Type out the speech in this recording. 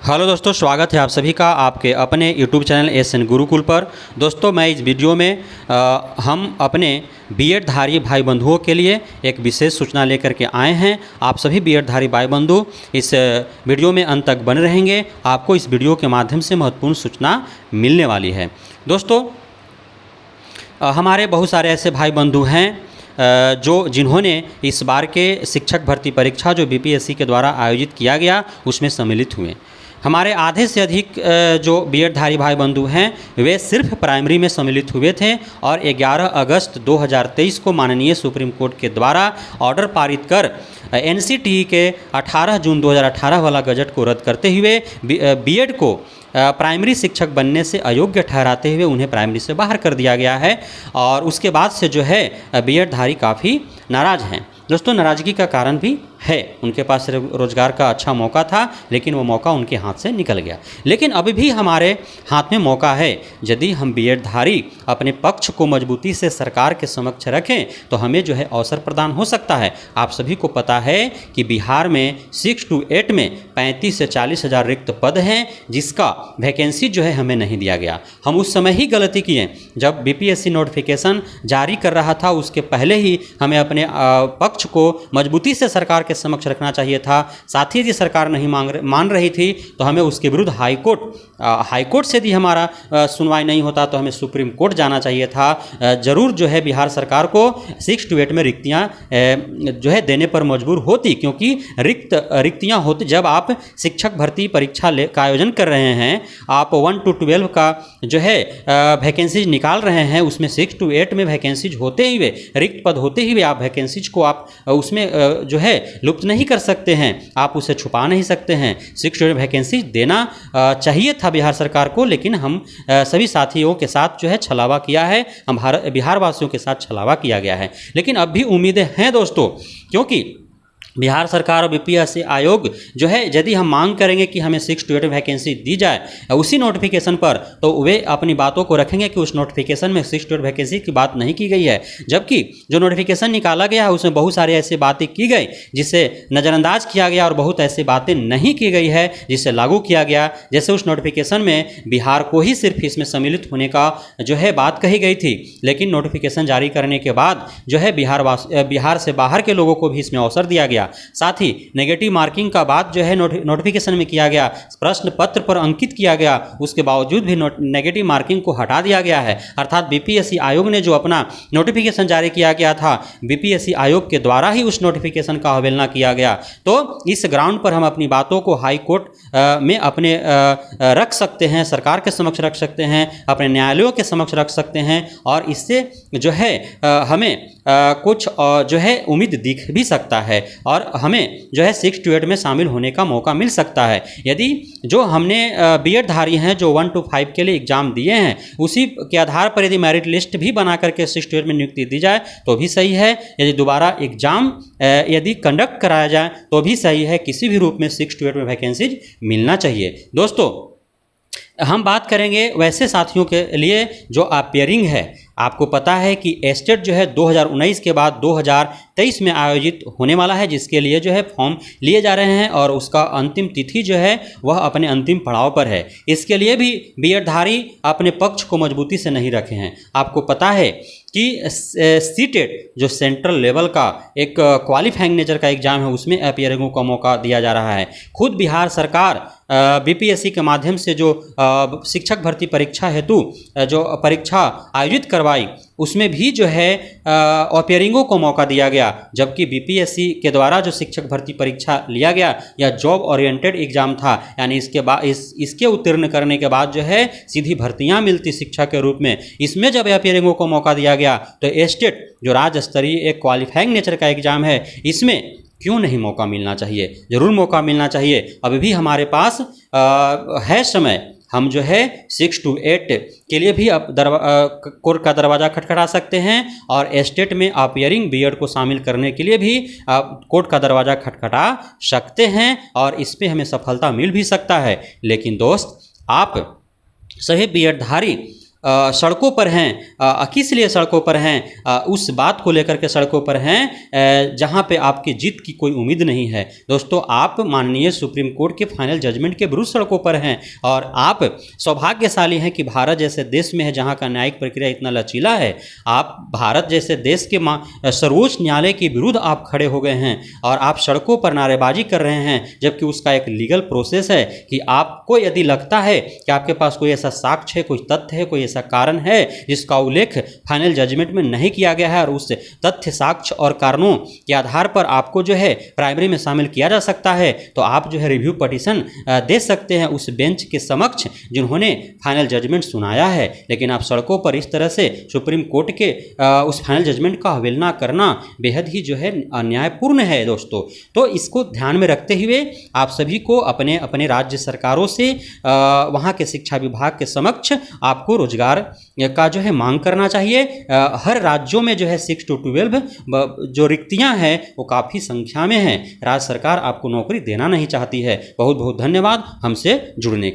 Hello दोस्तों, स्वागत है आप सभी का आपके अपने यूट्यूब चैनल एसएन गुरुकुल पर। दोस्तों, मैं इस वीडियो में हम अपने बीएड धारी भाई बंधुओं के लिए एक विशेष सूचना लेकर के आए हैं। आप सभी बीएड धारी भाई बंधु इस वीडियो में अंत तक बने रहेंगे। आपको इस वीडियो के माध्यम से महत्वपूर्ण सूचना मिलने वाली है। दोस्तों, हमारे बहुत सारे ऐसे भाई बंधु हैं जिन्होंने इस बार के शिक्षक भर्ती परीक्षा जो बीपीएससी के द्वारा आयोजित किया गया उसमें सम्मिलित हुए। हमारे आधे से अधिक जो बीएड धारी भाई बंधु हैं वे सिर्फ प्राइमरी में सम्मिलित हुए थे और 11 अगस्त 2023 को माननीय सुप्रीम कोर्ट के द्वारा ऑर्डर पारित कर एनसीटीई के 18 जून 2018 वाला गजट को रद्द करते हुए बीएड को प्राइमरी शिक्षक बनने से अयोग्य ठहराते हुए उन्हें प्राइमरी से बाहर कर दिया गया है। और उसके बाद से जो है बीएड धारी काफ़ी नाराज़ हैं। दोस्तों, नाराज़गी का कारण भी है, उनके पास रोज़गार का अच्छा मौका था लेकिन वो मौका उनके हाथ से निकल गया। लेकिन अभी भी हमारे हाथ में मौका है। यदि हम बीएड धारी अपने पक्ष को मजबूती से सरकार के समक्ष रखें तो हमें जो है अवसर प्रदान हो सकता है। आप सभी को पता है कि बिहार में 6 to 8 में 35 से 40 हज़ार रिक्त पद हैं जिसका वैकेंसी जो है हमें नहीं दिया गया। हम उस समय ही गलती किए जब बीपीएससी नोटिफिकेशन जारी कर रहा था, उसके पहले ही हमें अपने पक्ष को मजबूती से सरकार के समक्ष रखना चाहिए था। साथ ही यदि सरकार नहीं मान रही थी तो हमें उसके विरुद्ध हाईकोर्ट से यदि हमारा सुनवाई नहीं होता तो हमें सुप्रीम कोर्ट जाना चाहिए था। ज़रूर जो है बिहार सरकार को 6 to 8 में रिक्तियाँ जो है देने पर मजबूर होती, क्योंकि रिक्तियाँ होती जब आप शिक्षक भर्ती परीक्षा का आयोजन कर रहे हैं, आप 1 to 12 का जो है वैकेंसीज निकाल रहे हैं, उसमें 6 to 8 में वैकेंसीज होते हुए, रिक्त पद होते हुए आप वैकेंसीज को आप उसमें जो है लुप्त नहीं कर सकते हैं, आप उसे छुपा नहीं सकते हैं। 6 to 8 वैकेंसी देना चाहिए था बिहार सरकार को, लेकिन हम सभी साथियों के साथ जो है छलावा किया है, हम बिहार वासियों के साथ छलावा किया गया है। लेकिन अब भी उम्मीदें हैं दोस्तों, क्योंकि बिहार सरकार और बीपीएससी आयोग जो है यदि हम मांग करेंगे कि हमें 6 to 8 वैकेंसी दी जाए उसी नोटिफिकेशन पर, तो वे अपनी बातों को रखेंगे कि उस नोटिफिकेशन में 6 to 8 वैकेंसी की बात नहीं की गई है। जबकि जो नोटिफिकेशन निकाला गया है उसमें बहुत सारी ऐसी बातें की गई जिसे नज़रअंदाज किया गया और बहुत ऐसी बातें नहीं की गई है जिसे लागू किया गया। जैसे उस नोटिफिकेशन में बिहार को ही सिर्फ इसमें सम्मिलित होने का जो है बात कही गई थी, लेकिन नोटिफिकेशन जारी करने के बाद जो है बिहार से बाहर के लोगों को भी इसमें अवसर दिया गया। साथ ही नेगेटिव मार्किंग का बात जो है नोटिफिकेशन में किया गया, प्रश्न पत्र पर अंकित किया गया, उसके बावजूद भी नेगेटिव मार्किंग को हटा दिया गया है। अर्थात बीपीएससी आयोग ने जो अपना नोटिफिकेशन जारी किया गया था, बीपीएससी आयोग के द्वारा ही उस नोटिफिकेशन का अवहेलना किया गया। तो इस ग्राउंड पर हम अपनी बातों को हाई कोर्ट में अपने रख सकते हैं, सरकार के समक्ष रख सकते हैं, अपने न्यायालयों के समक्ष रख सकते हैं और इससे जो है हमें कुछ जो है उम्मीद दिख भी सकता है और हमें जो है 6 to 8 में शामिल होने का मौका मिल सकता है। यदि जो हमने बीएड धारी हैं जो 1 to 5 के लिए एग्ज़ाम दिए हैं उसी के आधार पर यदि मेरिट लिस्ट भी बना करके 6 to 8 में नियुक्ति दी जाए तो भी सही है। यदि दोबारा एग्ज़ाम यदि कंडक्ट कराया जाए तो भी सही है। किसी भी रूप में 6 to 8 में वैकेंसीज मिलना चाहिए। दोस्तों, हम बात करेंगे वैसे साथियों के लिए जो अपियरिंग है। आपको पता है कि एस्टेट जो है 2019 के बाद 2023 में आयोजित होने वाला है, जिसके लिए जो है फॉर्म लिए जा रहे हैं और उसका अंतिम तिथि जो है वह अपने अंतिम पड़ाव पर है। इसके लिए भी बीएड धारी अपने पक्ष को मजबूती से नहीं रखे हैं। आपको पता है कि सीटेट जो सेंट्रल लेवल का एक क्वालिफाइंग नेचर का एग्ज़ाम है उसमें अपियरिंगों का मौका दिया जा रहा है। खुद बिहार सरकार बीपीएससी के माध्यम से जो शिक्षक भर्ती परीक्षा हेतु जो परीक्षा आयोजित करवाई उसमें भी जो है अपियरिंगों को मौका दिया गया, जबकि बीपीएससी के द्वारा जो शिक्षक भर्ती परीक्षा लिया गया या जॉब ओरिएंटेड एग्ज़ाम था, यानी इसके उत्तीर्ण करने के बाद जो है सीधी भर्तियां मिलती शिक्षा के रूप में, इसमें जब अपियरिंगों को मौका दिया गया तो एस्टेट जो राज्य स्तरीय एक क्वालिफाइंग नेचर का एग्ज़ाम है इसमें क्यों नहीं मौका मिलना चाहिए? ज़रूर मौका मिलना चाहिए। अभी भी हमारे पास है समय। हम जो है 6 to 8 के लिए भी अब कोर्ट का दरवाज़ा खटखटा सकते हैं और एस्टेट में अपियरिंग बीएड को शामिल करने के लिए भी कोर्ट का दरवाज़ा खटखटा सकते हैं और इस पे हमें सफलता मिल भी सकता है। लेकिन दोस्त, आप सभी बीएड धारी सड़कों पर हैं, किस लिए सड़कों पर हैं, उस बात को लेकर के सड़कों पर हैं जहां पे आपकी जीत की कोई उम्मीद नहीं है। दोस्तों, आप माननीय सुप्रीम कोर्ट के फाइनल जजमेंट के विरुद्ध सड़कों पर हैं और आप सौभाग्यशाली हैं कि भारत जैसे देश में है जहां का न्यायिक प्रक्रिया इतना लचीला है। आप भारत जैसे देश के सर्वोच्च न्यायालय के विरुद्ध आप खड़े हो गए हैं और आप सड़कों पर नारेबाजी कर रहे हैं, जबकि उसका एक लीगल प्रोसेस है कि आपको यदि लगता है कि आपके पास कोई ऐसा साक्ष्य है, कोई तथ्य है, कोई ऐसा कारण है जिसका उल्लेख फाइनल जजमेंट में नहीं किया गया है और उस तथ्य, साक्ष्य और कारणों के आधार पर आपको जो है प्राइमरी में शामिल किया जा सकता है, तो आप जो है रिव्यू पटिशन दे सकते हैं उस बेंच के समक्ष जिन्होंने फाइनल जजमेंट सुनाया है। लेकिन आप सड़कों पर इस तरह से सुप्रीम कोर्ट के उस फाइनल जजमेंट का अवहेलना करना बेहद ही जो है अन्यायपूर्ण है दोस्तों। तो इसको ध्यान में रखते हुए आप सभी को अपने अपने राज्य सरकारों से वहाँ के शिक्षा विभाग के समक्ष आपको रोजगार का जो है मांग करना चाहिए। हर राज्यों में जो है 6 to 12 जो रिक्तियां हैं वो काफ़ी संख्या में हैं। राज्य सरकार आपको नौकरी देना नहीं चाहती है। बहुत बहुत धन्यवाद हमसे जुड़ने के